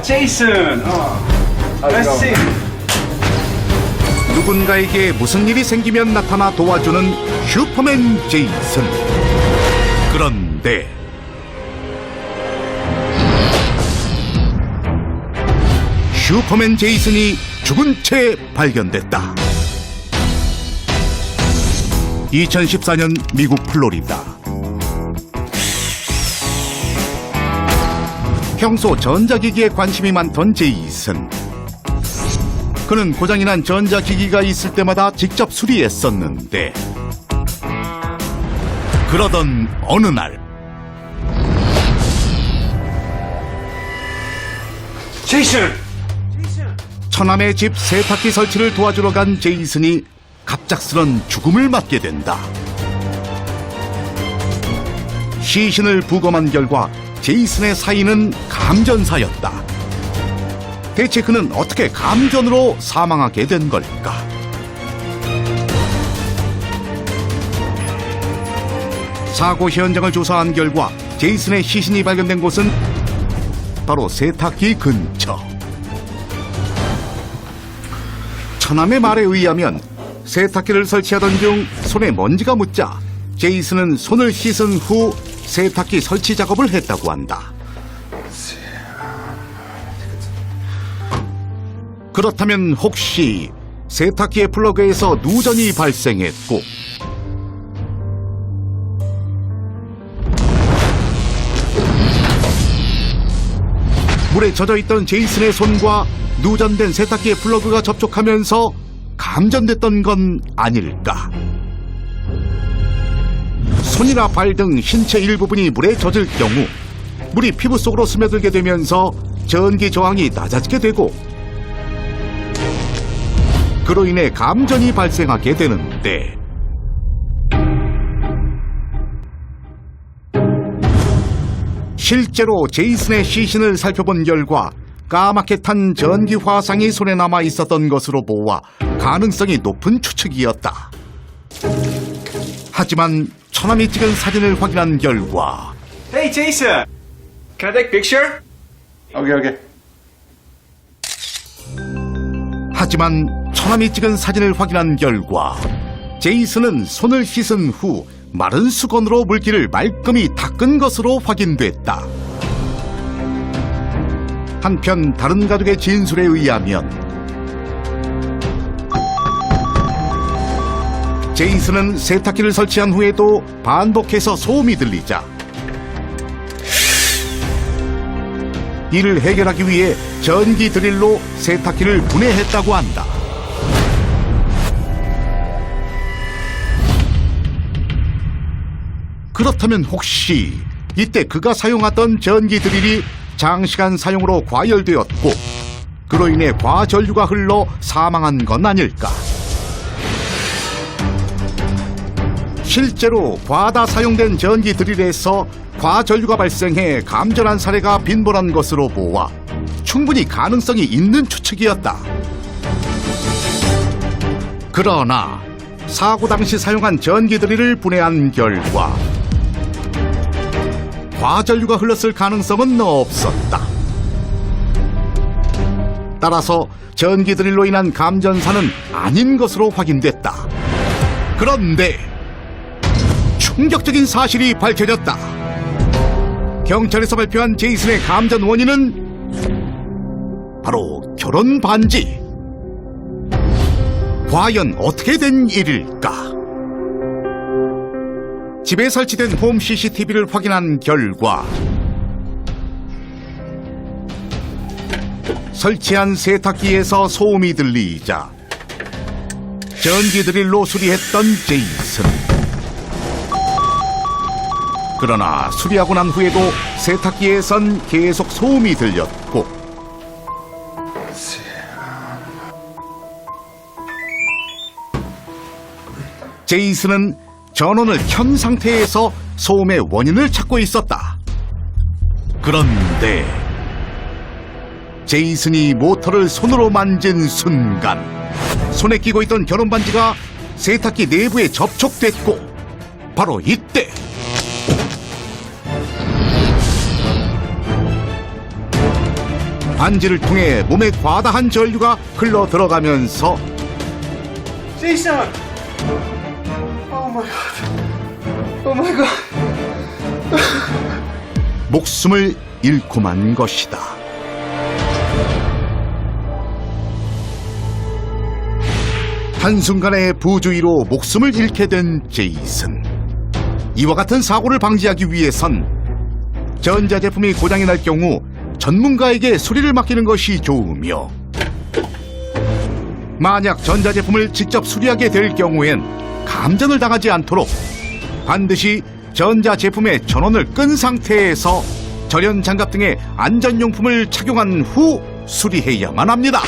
Jason. Let's see. 누군가에게 무슨 일이 생기면 나타나 도와주는 슈퍼맨 제이슨. 그런데 슈퍼맨 제이슨이 죽은 채 발견됐다. 2014년 미국 플로리다. 평소 전자기기에 관심이 많던 제이슨. 그는 고장이 난 전자기기가 있을 때마다 직접 수리했었는데, 그러던 어느 날 Jason. 처남의 집 세탁기 설치를 도와주러 간 제이슨이 갑작스런 죽음을 맞게 된다. 시신을 부검한 결과 제이슨의 사인은 감전사였다. 대체 그는 어떻게 감전으로 사망하게 된 걸까? 사고 현장을 조사한 결과 제이슨의 시신이 발견된 곳은 바로 세탁기 근처. 처남의 말에 의하면 세탁기를 설치하던 중 손에 먼지가 묻자 제이슨은 손을 씻은 후 세탁기 설치 작업을 했다고 한다. 그렇다면 혹시 세탁기의 플러그에서 누전이 발생했고 물에 젖어있던 제이슨의 손과 누전된 세탁기의 플러그가 접촉하면서 감전됐던 건 아닐까? 손이나 발 등 신체 일부분이 물에 젖을 경우 물이 피부 속으로 스며들게 되면서 전기 저항이 낮아지게 되고 그로 인해 감전이 발생하게 되는데, 실제로 제이슨의 시신을 살펴본 결과 까맣게 탄 전기 화상이 손에 남아 있었던 것으로 보아 가능성이 높은 추측이었다. 하지만 처남이 찍은 사진을 확인한 결과 Hey, Jason. Can I take a picture? Okay. 하지만 처남이 찍은 사진을 확인한 결과 제이슨은 손을 씻은 후 마른 수건으로 물기를 말끔히 닦은 것으로 확인됐다. 한편 다른 가족의 진술에 의하면 제이슨은 세탁기를 설치한 후에도 반복해서 소음이 들리자 이를 해결하기 위해 전기 드릴로 세탁기를 분해했다고 한다. 그렇다면 혹시 이때 그가 사용하던 전기 드릴이 장시간 사용으로 과열되었고 그로 인해 과전류가 흘러 사망한 건 아닐까? 실제로 과다 사용된 전기 드릴에서 과전류가 발생해 감전한 사례가 빈번한 것으로 보아 충분히 가능성이 있는 추측이었다. 그러나 사고 당시 사용한 전기 드릴을 분해한 결과 과전류가 흘렀을 가능성은 없었다. 따라서 전기 드릴로 인한 감전사는 아닌 것으로 확인됐다. 그런데 충격적인 사실이 밝혀졌다. 경찰에서 발표한 제이슨의 감전 원인은 바로 결혼 반지. 과연 어떻게 된 일일까? 집에 설치된 홈 CCTV를 확인한 결과 설치한 세탁기에서 소음이 들리자 전기 드릴로 수리했던 제이슨. 그러나 수리하고 난 후에도 세탁기에선 계속 소음이 들렸고 제이슨은 전원을 켠 상태에서 소음의 원인을 찾고 있었다. 그런데 제이슨이 모터를 손으로 만진 순간 손에 끼고 있던 결혼 반지가 세탁기 내부에 접촉됐고 바로 이때 반지를 통해 몸에 과다한 전류가 흘러 들어가면서 Jason! Oh my god. Oh my god. 목숨을 잃고 만 것이다. 한순간의 부주의로 목숨을 잃게 된 제이슨. 이와 같은 사고를 방지하기 위해선 전자제품이 고장이 날 경우 전문가에게 수리를 맡기는 것이 좋으며, 만약 전자제품을 직접 수리하게 될 경우엔 감전을 당하지 않도록 반드시 전자제품의 전원을 끈 상태에서 절연 장갑 등의 안전용품을 착용한 후 수리해야만 합니다.